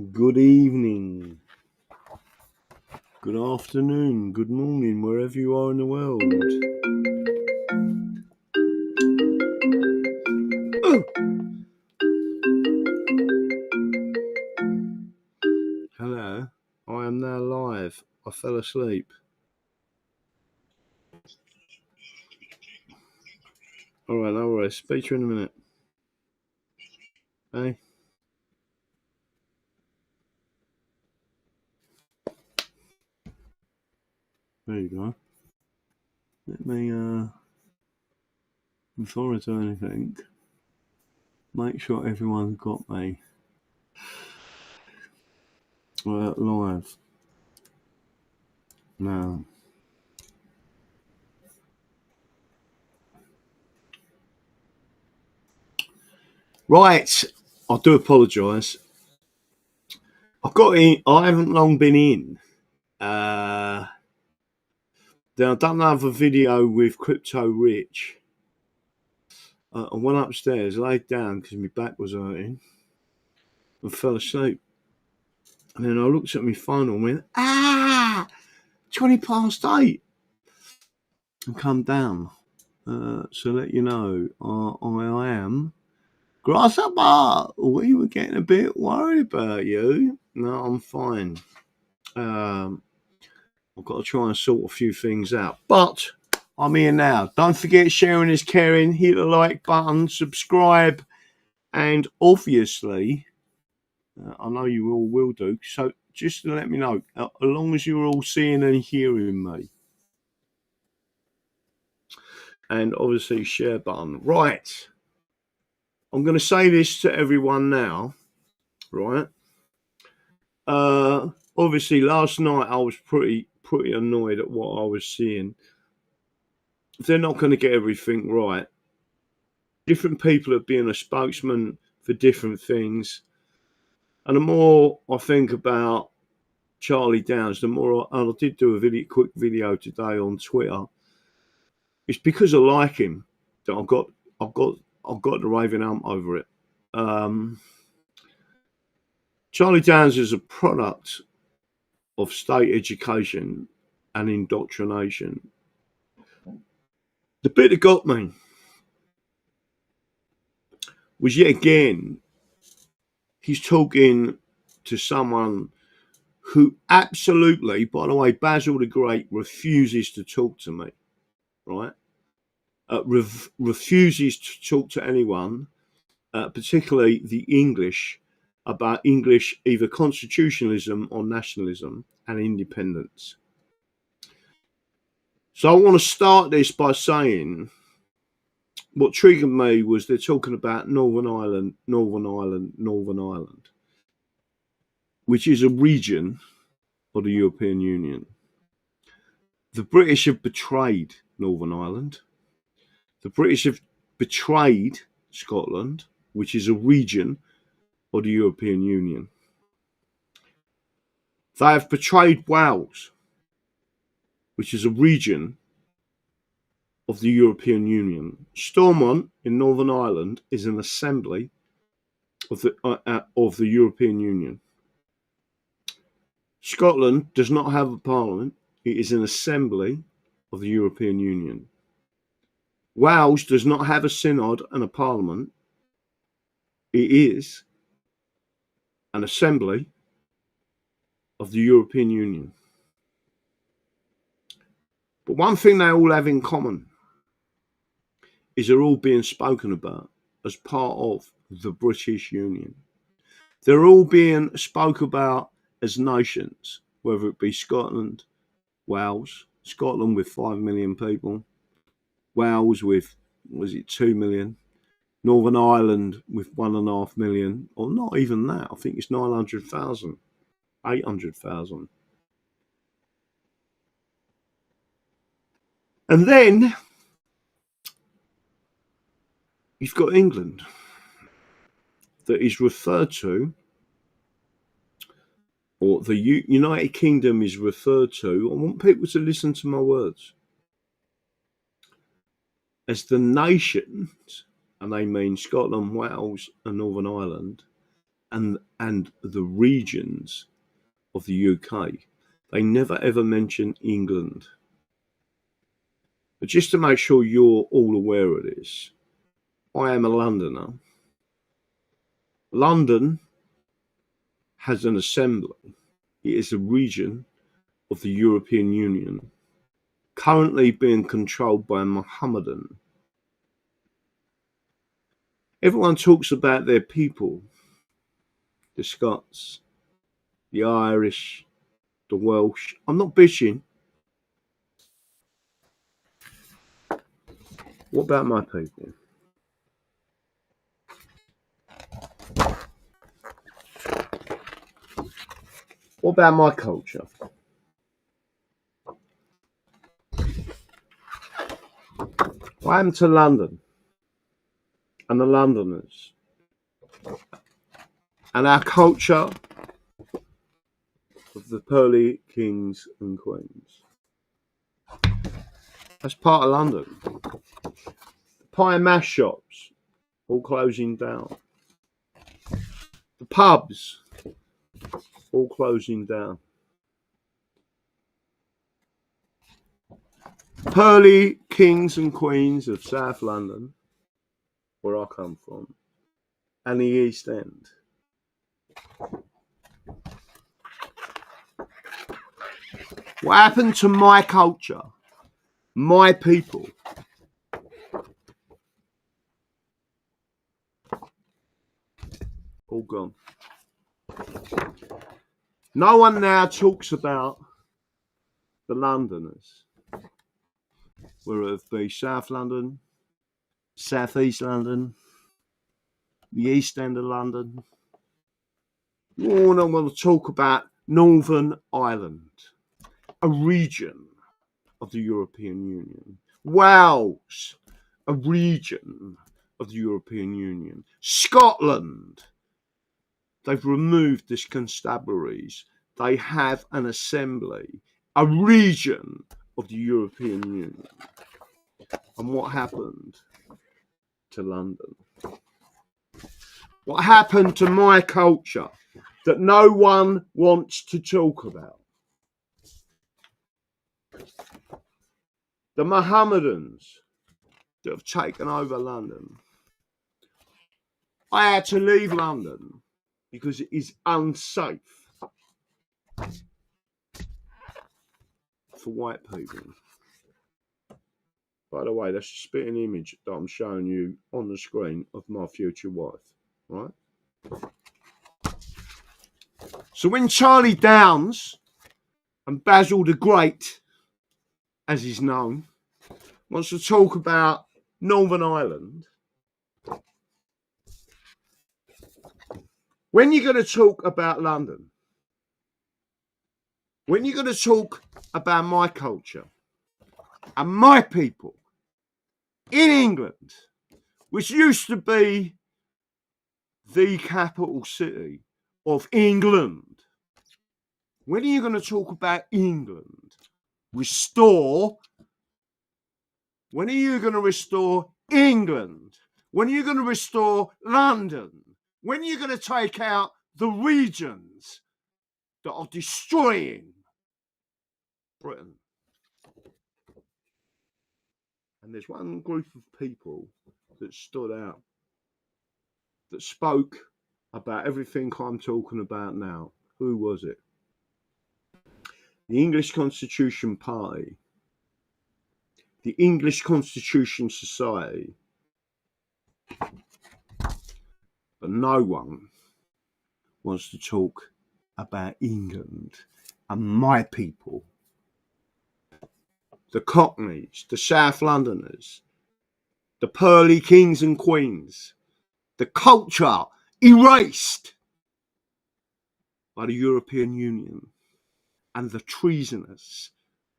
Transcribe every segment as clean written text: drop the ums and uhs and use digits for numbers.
Good evening, good afternoon, good morning, wherever you are in the world. Oh. Hello, I am now live. I fell asleep. Alright, no worries. Speak to you in a minute. Hey. There you go. Let me, before I do anything, make sure everyone's got me live. Now. Right, I do apologise. I haven't long been in. Then I've done another video with Crypto Rich. I went upstairs, laid down because my back was hurting, and fell asleep. And then I looked at my phone and went, 8:20, and come down. So let you know, I am Grasshopper. We were getting a bit worried about you. No, I'm fine. I've got to try and sort a few things out, but I'm here now. Don't forget, sharing is caring. Hit the like button, subscribe, and obviously, I know you all will do. So just to let me know, as long as you're all seeing and hearing me, and obviously share button. Right, I'm going to say this to everyone now. Right. Obviously, last night I was pretty annoyed at what I was seeing. They're not going to get everything right. Different people are being a spokesman for different things. And the more I think about Charlie Downs, the more I did do a quick video today on Twitter. It's because I like him that I've got the raving ump over it. Charlie Downs is a product of state education and indoctrination. The bit that got me was, yet again, he's talking to someone who absolutely, by the way, Basil the Great refuses to talk to me, right? Refuses to talk to anyone, particularly the English, about English either constitutionalism or nationalism and independence. So I want to start this by saying what triggered me was they're talking about Northern Ireland, which is a region of the European Union. The British have betrayed Northern Ireland. The British have betrayed Scotland, which is a region of the European Union. They have betrayed Wales, which is a region of the European Union. Stormont in Northern Ireland is an assembly of the European Union. Scotland does not have a parliament. It is an assembly of the European Union. Wales does not have a synod and a parliament. It is an assembly of the European Union. But one thing they all have in common is they're all being spoken about as part of the British Union. They're all being spoke about as nations, whether it be Scotland, Wales, Scotland with 5 million people, Wales with, 2 million, Northern Ireland with 1.5 million, or not even that, I think it's 900,000, 800,000. And then you've got England, that is referred to, or the United Kingdom is referred to, I want people to listen to my words, as the nations, and they mean Scotland, Wales and Northern Ireland, and the regions of the UK, they never ever mention England. But just to make sure you're all aware of this, I am a Londoner. London has an assembly. It is a region of the European Union, currently being controlled by a Mohammedan. Everyone talks about their people, the Scots, the Irish, the Welsh. I'm not bitching. What about my people? What about my culture? What happened to London and the Londoners and our culture of the pearly kings and queens? That's part of London. The pie and mash shops all closing down. The pubs all closing down. Pearly kings and queens of South London, where I come from, and the East End. What happened to my culture, my people? All gone. No one now talks about the Londoners, whether it be South London, South East London, the East End of London. No one will talk about Northern Ireland, a region of the European Union. Wales, a region of the European Union. Scotland, they've removed this constabularies. They have an assembly, a region of the European Union. And what happened to London? What happened to my culture that no one wants to talk about? The Mohammedans that have taken over London. I had to leave London because it is unsafe for white people. By the way, that's a spitting image that I'm showing you on the screen of my future wife, right? So when Charlie Downs and Basil the Great, as he's known, wants to talk about Northern Ireland, when you're going to talk about London, when you're going to talk about my culture and my people in England, which used to be the capital city of England, when are you going to talk about England? Restore. When are you going to restore England? When are you going to restore London? When are you going to take out the regions that are destroying Britain? And there's one group of people that stood out, that spoke about everything I'm talking about now. Who was it? The English Constitution Party, the English Constitution Society. But no one wants to talk about England and my people. The Cockneys, the South Londoners, the pearly kings and queens, the culture erased by the European Union and the treasonous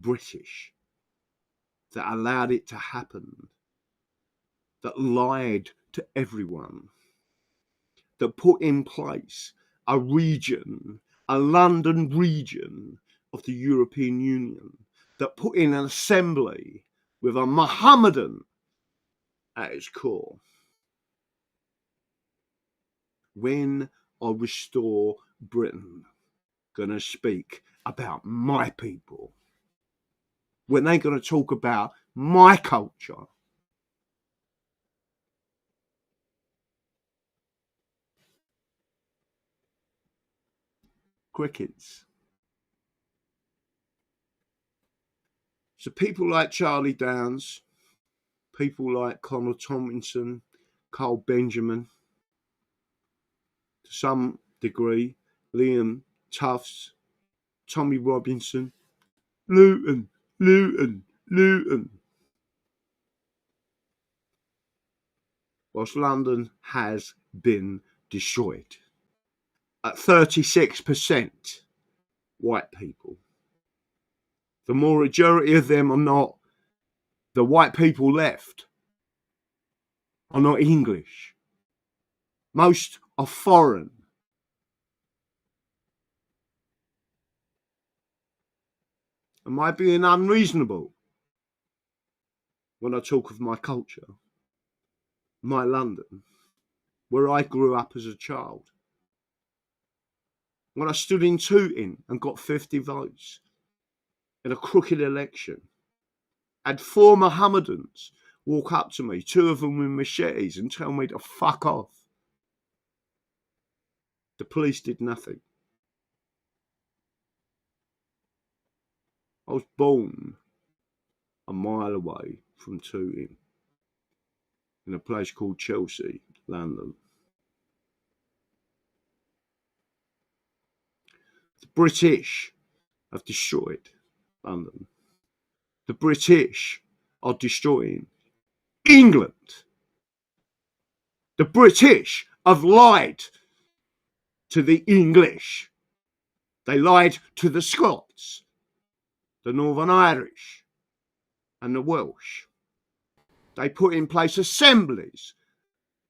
British that allowed it to happen, that lied to everyone, that put in place a region, a London region of the European Union, that put in an assembly with a Mohammedan at its core. When or restore Britain going to speak about my people? When they're going to talk about my culture? Crickets. So people like Charlie Downs, people like Connor Tomlinson, Carl Benjamin, to some degree, Liam Tufts, Tommy Robinson, Luton. Whilst London has been destroyed. At 36% white people. The majority of them are not, the white people left are not English. Most are foreign. Am I being unreasonable when I talk of my culture, my London, where I grew up as a child? When I stood in Tooting and got 50 votes in a crooked election, had 4 Mohammedans walk up to me, 2 of them with machetes, and tell me to fuck off. The police did nothing. I was born a mile away from Tooting in a place called Chelsea, London. The British have destroyed London. The British are destroying England. The British have lied to the English. They lied to the Scots, the Northern Irish, and the Welsh. They put in place assemblies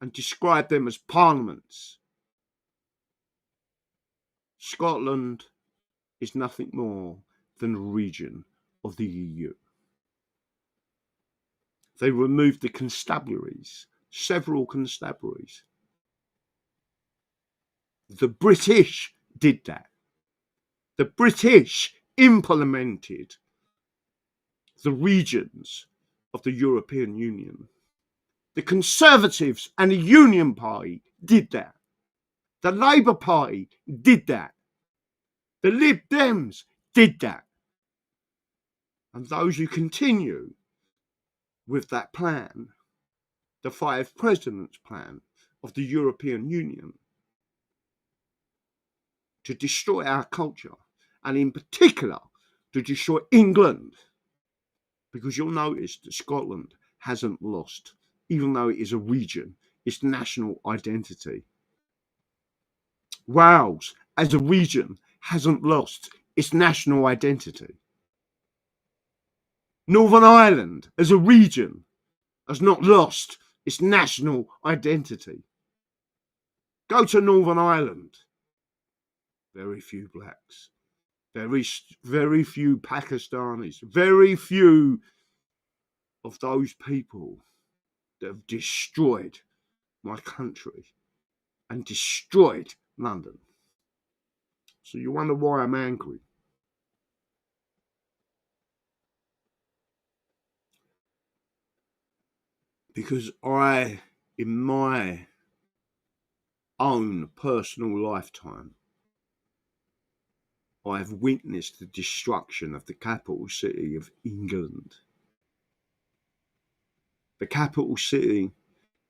and described them as parliaments. Scotland is nothing more than a region of the EU. They removed the constabularies, several constabularies. The British did that. The British implemented the regions of the European Union. The Conservatives and the Union Party did that. The Labour Party did that. The Lib Dems did that. And those who continue with that plan, the 5 presidents plan of the European Union, to destroy our culture, and in particular to destroy England, because you'll notice that Scotland hasn't lost, even though it is a region, its national identity. Wales, as a region, hasn't lost its national identity. Northern Ireland, as a region, has not lost its national identity. Go to Northern Ireland. Very few blacks. Very few Pakistanis. Very few of those people that have destroyed my country and destroyed London. So you wonder why I'm angry. Because I, in my own personal lifetime, I have witnessed the destruction of the capital city of England. The capital city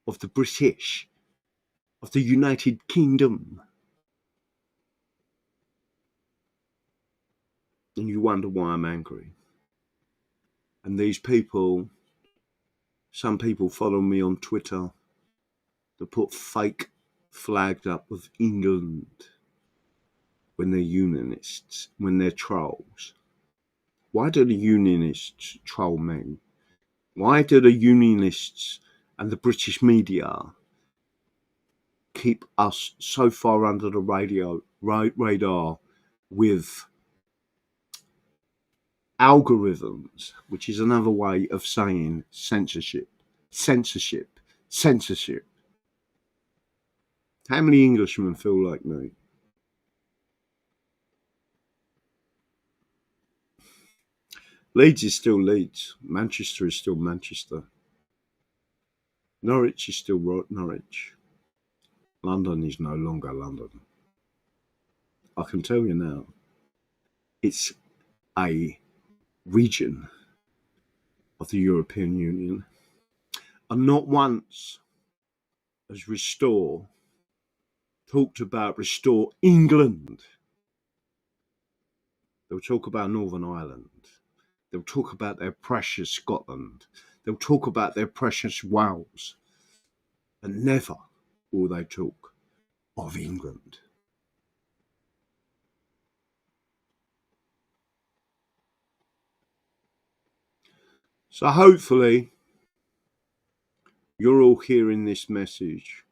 of the British, of the United Kingdom. And you wonder why I'm angry. And these people, some people follow me on Twitter that put fake flags up of England when they're unionists, when they're trolls. Why do the unionists troll me? Why do the unionists and the British media keep us so far under the radar with algorithms, which is another way of saying censorship? How many Englishmen feel like me? Leeds is still Leeds. Manchester is still Manchester. Norwich is still Norwich. London is no longer London. I can tell you now, it's a region of the European Union. And not once has Restore talked about Restore England. They'll talk about Northern Ireland. They'll talk about their precious Scotland. They'll talk about their precious Wales. And never will they talk of England. So hopefully you're all hearing this message.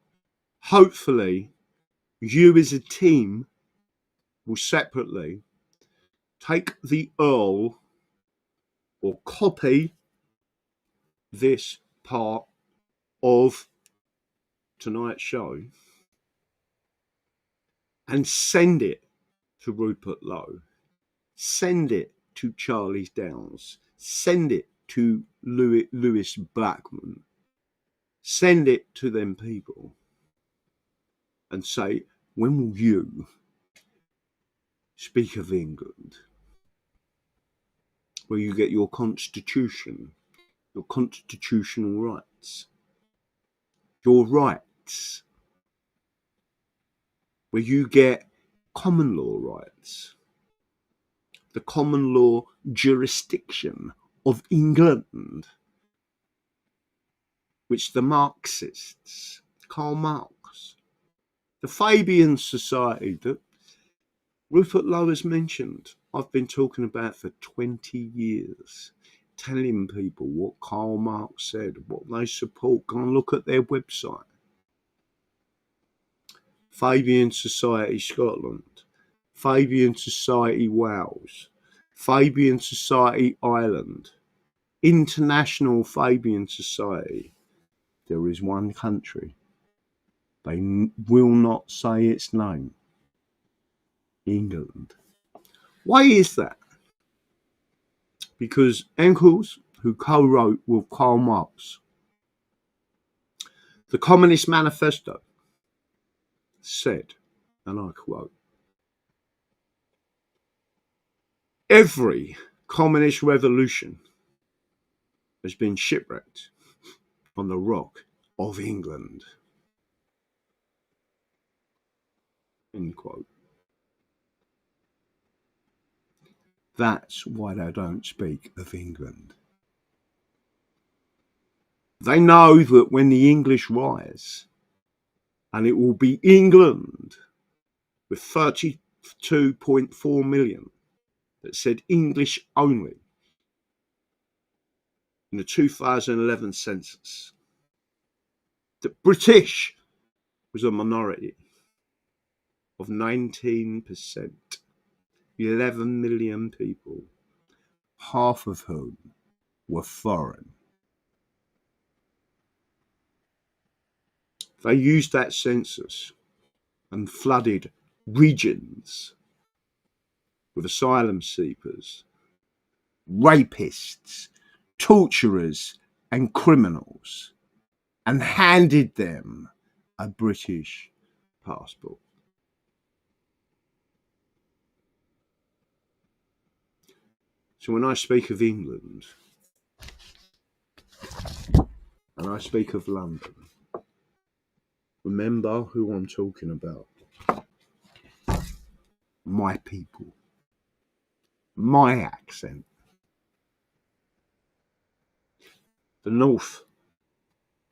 Hopefully you as a team will separately take the Earl or copy this part of tonight's show and send it to Rupert Lowe. Send it to Charlie Downs. Send it to Lewis Blackman. Send it to them people and say, when will you speak of England, where you get your constitution, your constitutional rights, your rights, where you get common law rights, the common law jurisdiction of England, which the Marxists, Karl Marx, the Fabian Society that Rupert Lowe has mentioned, I've been talking about for 20 years, telling people what Karl Marx said, what they support. Go and look at their website. Fabian Society Scotland, Fabian Society Wales, Fabian Society Ireland, International Fabian Society. There is one country. They will not say its name. England. Why is that? Because Engels, who co-wrote with Karl Marx the Communist Manifesto, said, and I quote, every communist revolution has been shipwrecked on the rock of England. End quote. That's why they don't speak of England. They know that when the English rise, and it will be England with 32.4 million that said English only in the 2011 census, the British was a minority of 19%, 11 million people, half of whom were foreign. They used that census and flooded regions with asylum seekers, rapists, torturers, and criminals, and handed them a British passport. So when I speak of England and I speak of London, remember who I'm talking about. My people. My accent. The north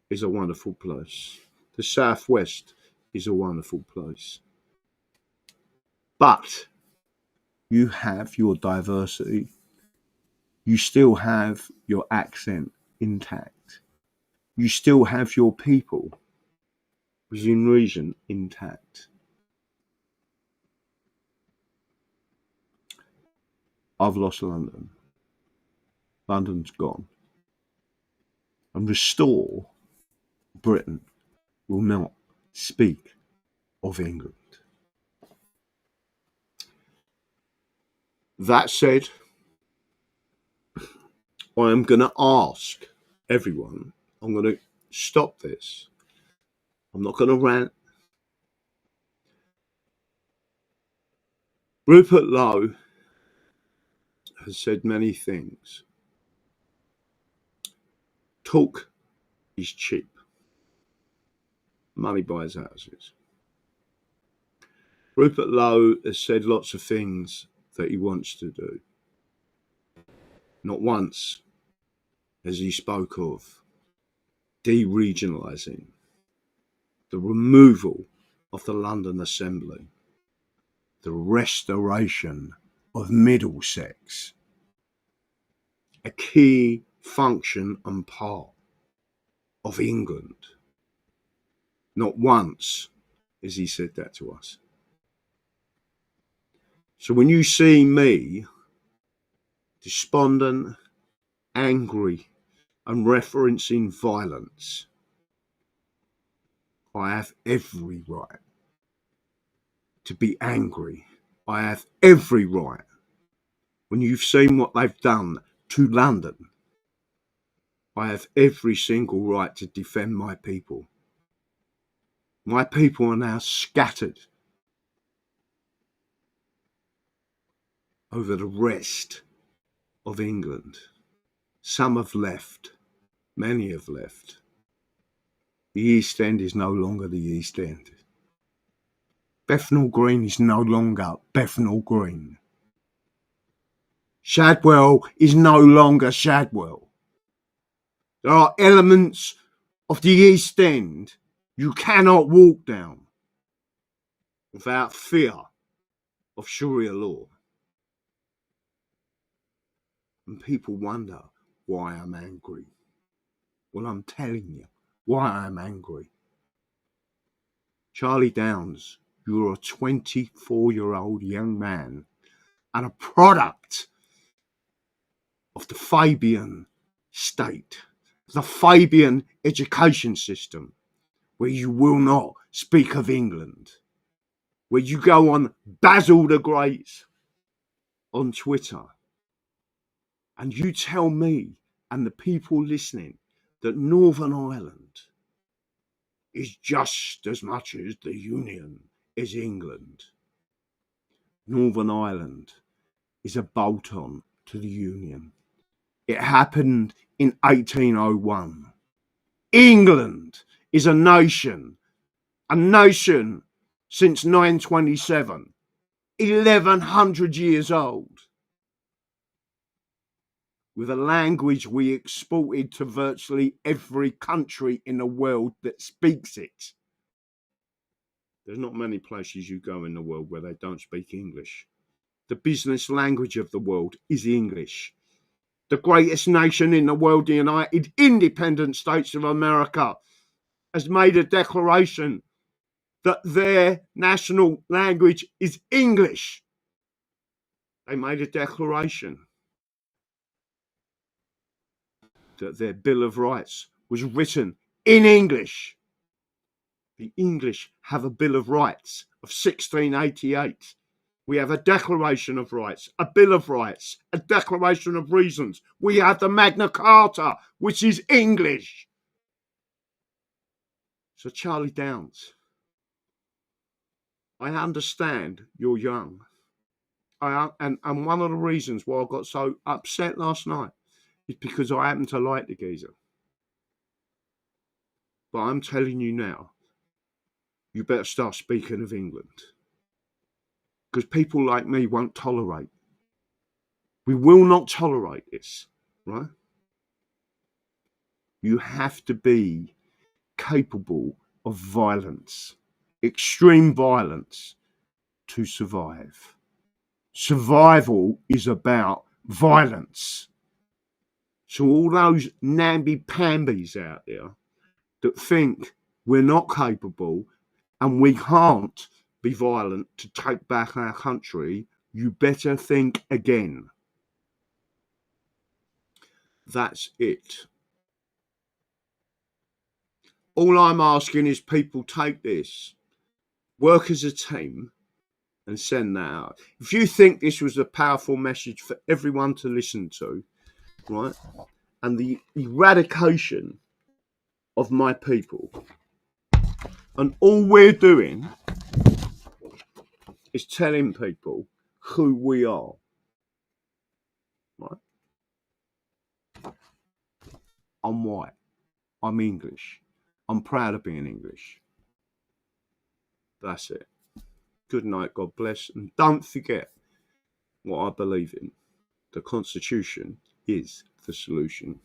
is a wonderful place. The southwest is a wonderful place. But you have your diversity. You still have your accent intact. You still have your people within reason intact. I've lost London. London's gone. And Restore Britain will not speak of England. That said, I am going to ask everyone, I'm going to stop this. I'm not going to rant. Rupert Lowe has said many things. Talk is cheap. Money buys houses. Rupert Lowe has said lots of things that he wants to do. Not once has he spoke of de-regionalising, the removal of the London Assembly, the restoration of Middlesex, a key function and part of England. Not once has he said that to us. So when you see me despondent, angry, and referencing violence, I have every right to be angry. I have every right. When you've seen what they've done to London, I have every single right to defend my people. My people are now scattered over the rest of England. Some have left. Many have left. The East End is no longer the East End. Bethnal Green is no longer Bethnal Green. Shadwell is no longer Shadwell. There are elements of the East End you cannot walk down without fear of Sharia law. And people wonder why I'm angry. Well, I'm telling you why I'm angry. Charlie Downs, you're a 24-year-old young man and a product of the Fabian state, the Fabian education system, where you will not speak of England, where you go on Basil the Great on Twitter and you tell me and the people listening that Northern Ireland is just as much as the Union as England. Northern Ireland is a bolt-on to the Union. It happened in 1801. England is a nation since 927, 1100 years old, with a language we exported to virtually every country in the world that speaks it. There's not many places you go in the world where they don't speak English. The business language of the world is English. The greatest nation in the world, the United Independent States of America, has made a declaration that their national language is English. They made a declaration that their Bill of Rights was written in English. The English have a Bill of Rights of 1688. We have a Declaration of Rights, a Bill of Rights, a Declaration of Reasons. We have the Magna Carta, which is English. So Charlie Downs, I understand you're young. And one of the reasons why I got so upset last night is because I happen to like the geezer. But I'm telling you now, you better start speaking of England. Because people like me won't tolerate. We will not tolerate this, right? You have to be capable of violence, extreme violence, to survive. Survival is about violence. So all those namby-pambies out there that think we're not capable and we can't be violent to take back our country, you better think again. That's it. All I'm asking is people take this work as a team and send that out. If you think this was a powerful message for everyone to listen to, right, and the eradication of my people, and all we're doing is telling people who we are, right? I'm white. I'm English. I'm proud of being English. That's it. Good night. God bless. And don't forget what I believe in. The Constitution is the solution.